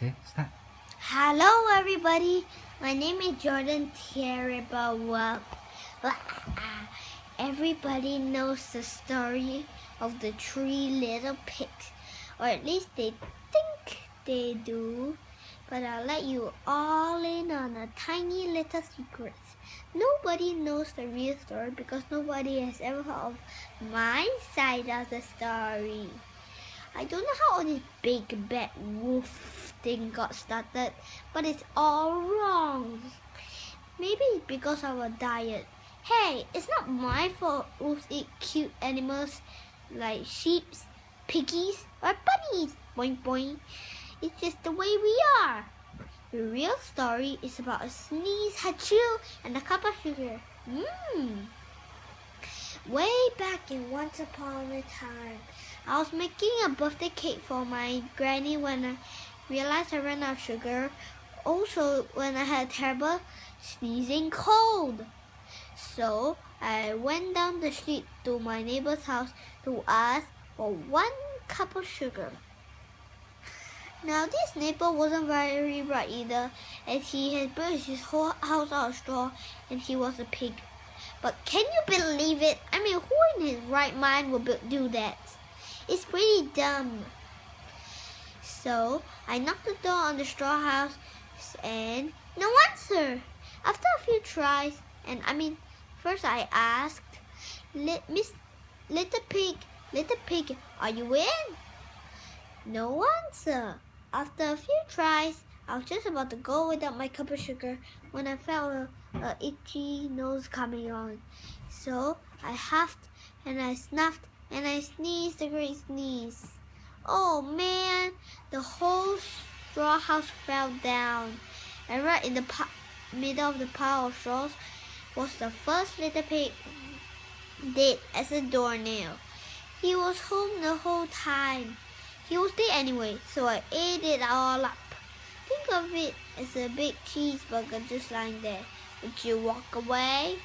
say, start. Hello everybody, my name is Jordanboy. Everybody knows the story of the 3 little pigs, or at least they think they do. But I'll let you all in on a tiny little secret. Nobody knows the real story because nobody has ever heard of my side of the story. I don't know how this big bad wolf thing got started, but it's all wrong. Maybe it's because of our diet. Hey, it's not my fault wolves eat cute animals like sheep, piggies, or bunnies. Boing boing. It's just the way we are. The real story is about a sneeze, achoo, and a cup of sugar. Way back in once upon a time, I was making a birthday cake for my granny when I realized I ran out of sugar. Also, when I had a terrible sneezing cold. So, I went down the street to my neighbor's house to ask for 1 cup of sugar. Now, this neighbor wasn't very bright either, as he had built his whole house out of straw and he was a pig. But can you believe it? I mean, who in his right mind would do that? It's pretty dumb. So, I knocked the door on the straw house and no answer. After a few tries, first I asked, Little pig, are you in? No answer. After a few tries, I was just about to go without my cup of sugar when I felt a itchy nose coming on. So, I huffed and I snuffed and I sneezed a great sneeze. Oh man, the whole straw house fell down. And right in the middle of the pile of straws was the first little pig, dead as a doornail. He was home the whole time. He was dead anyway, so I ate it all up. Think of it as a big cheeseburger just lying there. Would you walk away?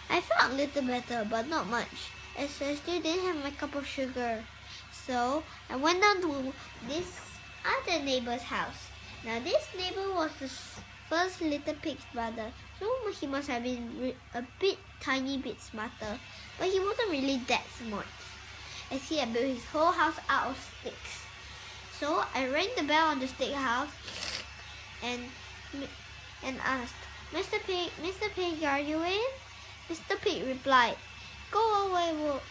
I felt a little better, but not much, as I still didn't have my cup of sugar. So I went down to this other neighbor's house. Now this neighbor was the first little pig's brother, so he must have been a tiny bit smarter, but he wasn't really that smart, as he had built his whole house out of sticks. So I rang the bell on the stick house and asked, Mr. Pig, are you in? Mr. Pig replied, Go away, wolf.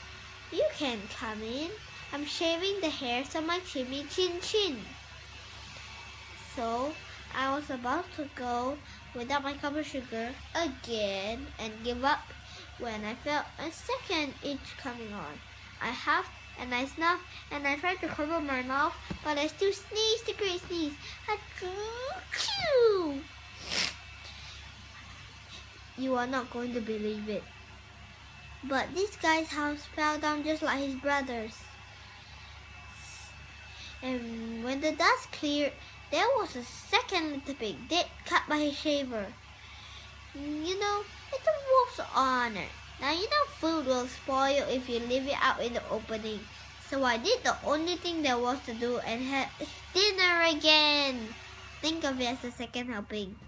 You can come in. I'm shaving the hairs on my chimney chin. So I was about to go without my cup of sugar again and give up when I felt a second itch coming on. I huffed and I snuffed and I tried to cover my mouth, but I still sneezed a great sneeze. Achoo! You are not going to believe it, but this guy's house fell down just like his brother's. And when the dust cleared, there was a second little pig, dead, cut by his shaver. You know, it's a wolf's honor. Now you know food will spoil if you leave it out in the opening. So I did the only thing there was to do and had dinner again. Think of it as a second helping.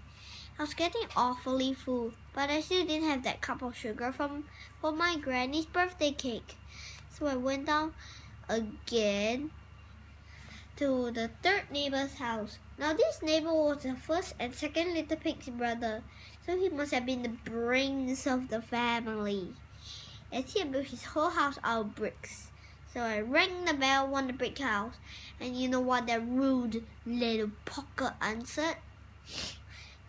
I was getting awfully full, but I still didn't have that cup of sugar for my granny's birthday cake. So I went down again to the third neighbor's house. Now this neighbor was the first and second little pig's brother, so he must have been the brains of the family, as he had built his whole house out of bricks. So I rang the bell on the brick house, and you know what that rude little poker answered?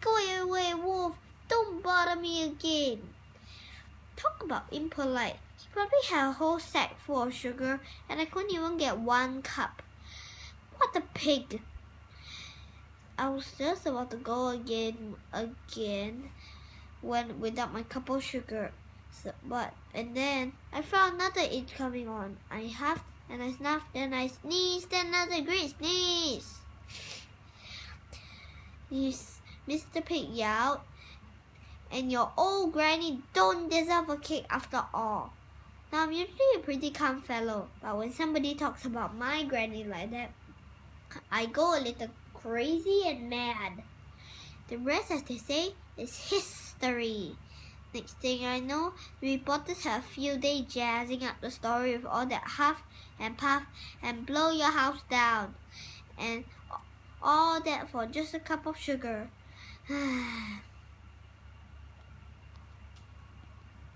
Go away, wolf. Don't bother me again. Talk about impolite. He probably had a whole sack full of sugar, and I couldn't even get 1 cup. What a pig. I was just about to go again when without my cup of sugar. And then I felt another itch coming on. I huffed and I snuffed and I sneezed another great sneeze. Mr. Pig yelled, and your old granny don't deserve a cake after all. Now I'm usually a pretty calm fellow, but when somebody talks about my granny like that, I go a little crazy and mad. The rest, as they say, is history. Next thing I know, the reporters have a field day jazzing up the story with all that huff and puff and blow your house down. And all that for just a cup of sugar.